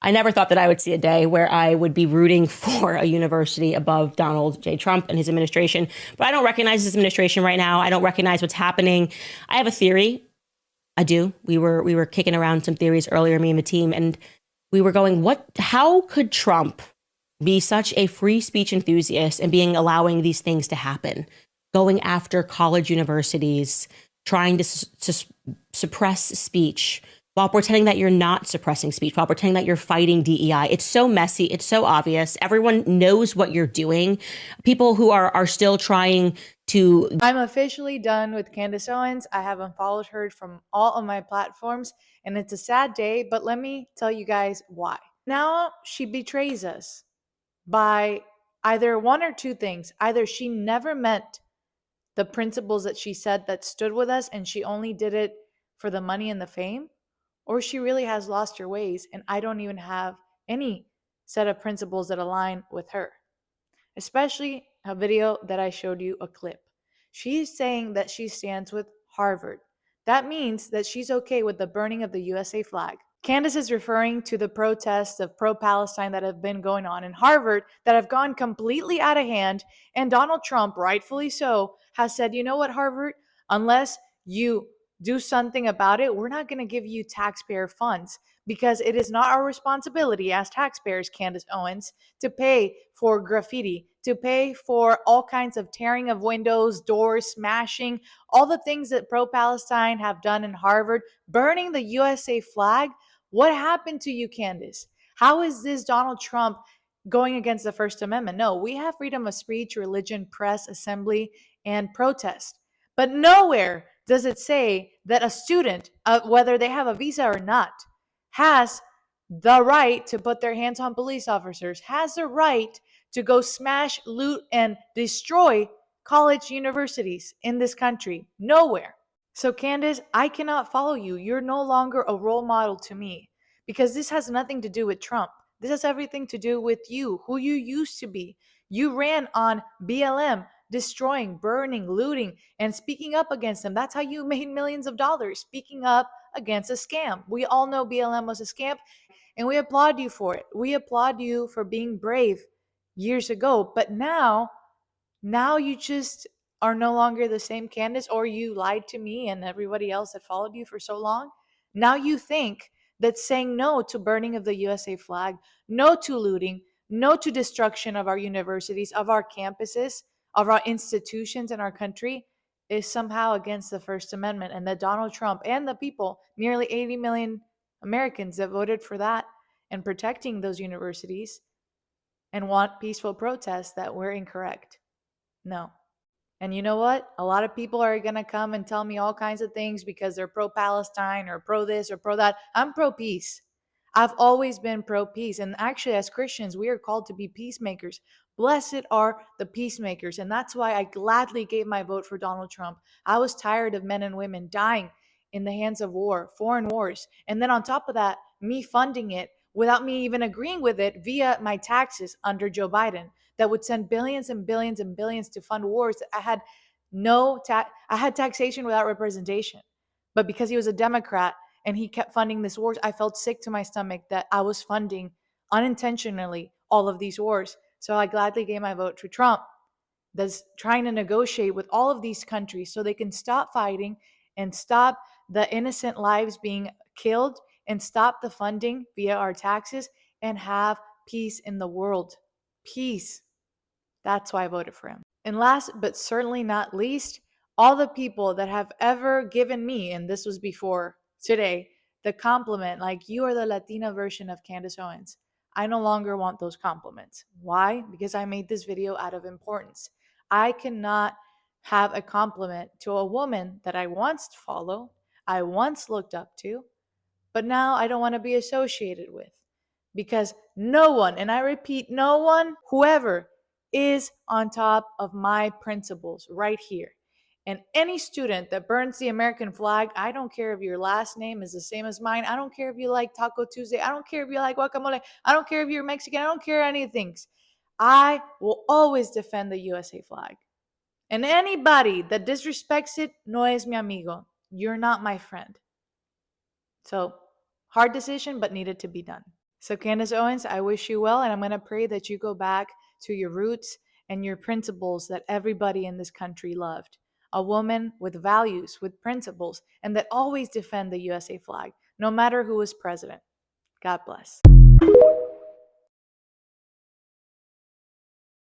I never thought that I would see a day where I would be rooting for a university above Donald J. Trump and his administration. But I don't recognize his administration right now. I don't recognize what's happening. I have a theory. I do. We were kicking around some theories earlier, me and the team, and we were going, how could Trump be such a free speech enthusiast and allowing these things to happen, going after college universities, trying to suppress speech while pretending that you're not suppressing speech, while pretending that you're fighting DEI. It's so messy. It's so obvious. Everyone knows what you're doing. People who are still trying to. I'm officially done with Candace Owens. I have unfollowed her from all of my platforms, and it's a sad day, but let me tell you guys why. Now she betrays us by either one or two things. Either she never met the principles that she said that stood with us, and she only did it for the money and the fame, or she really has lost her ways, and I don't even have any set of principles that align with her. Especially a video that I showed you a clip. She's saying that she stands with Harvard. That means that she's okay with the burning of the USA flag. Candace is referring to the protests of pro-Palestine that have been going on in Harvard that have gone completely out of hand, and Donald Trump, rightfully so, has said, you know what, Harvard, unless you do something about it, we're not going to give you taxpayer funds, because it is not our responsibility as taxpayers, Candace Owens, to pay for graffiti, to pay for all kinds of tearing of windows, doors, smashing, all the things that pro-Palestine have done in Harvard, burning the USA flag. What happened to you, Candace? How is this Donald Trump going against the First Amendment? No, we have freedom of speech, religion, press, assembly, and protest. But nowhere does it say that a student, whether they have a visa or not, has the right to put their hands on police officers, has the right to go smash, loot, and destroy college universities in this country. Nowhere. So Candace, I cannot follow you. You're no longer a role model to me, because this has nothing to do with Trump. This has everything to do with you, who you used to be. You ran on BLM, destroying, burning, looting, and speaking up against them. That's how you made millions of dollars, speaking up against a scam. We all know BLM was a scam, and we applaud you for it. We applaud you for being brave years ago. But now you just are no longer the same Candace, or you lied to me and everybody else that followed you for so long. Now you think that saying no to burning of the USA flag, no to looting, no to destruction of our universities, of our campuses, of our institutions in our country is somehow against the First Amendment, and that Donald Trump and the people, nearly 80 million Americans that voted for that and protecting those universities and want peaceful protests, that we're incorrect. No. And you know what? A lot of people are going to come and tell me all kinds of things because they're pro-Palestine or pro this or pro that. I'm pro-peace. I've always been pro-peace. And actually, as Christians, we are called to be peacemakers. Blessed are the peacemakers. And that's why I gladly gave my vote for Donald Trump. I was tired of men and women dying in the hands of war, foreign wars. And then on top of that, me funding it without me even agreeing with it via my taxes under Joe Biden, that would send billions and billions and billions to fund wars. I had I had taxation without representation. But because he was a Democrat and he kept funding this wars, I felt sick to my stomach that I was funding unintentionally all of these wars. So I gladly gave my vote to Trump, that's trying to negotiate with all of these countries so they can stop fighting and stop the innocent lives being killed and stop the funding via our taxes and have peace in the world. Peace. That's why I voted for him. And last but certainly not least, all the people that have ever given me, and this was before today, the compliment, like, you are the Latina version of Candace Owens. I no longer want those compliments. Why? Because I made this video out of importance. I cannot have a compliment to a woman that I once followed, I once looked up to, but now I don't want to be associated with. Because no one, and I repeat, no one, whoever, is on top of my principles right here. And any student that burns the American flag, I don't care if your last name is the same as mine. I don't care if you like Taco Tuesday. I don't care if you like guacamole. I don't care if you're Mexican. I don't care any of things. I will always defend the USA flag. And anybody that disrespects it, no es mi amigo. You're not my friend. So, hard decision, but needed to be done. So, Candace Owens, I wish you well, and I'm going to pray that you go back to your roots and your principles that everybody in this country loved. A woman with values, with principles, and that always defend the USA flag, no matter who is president. God bless.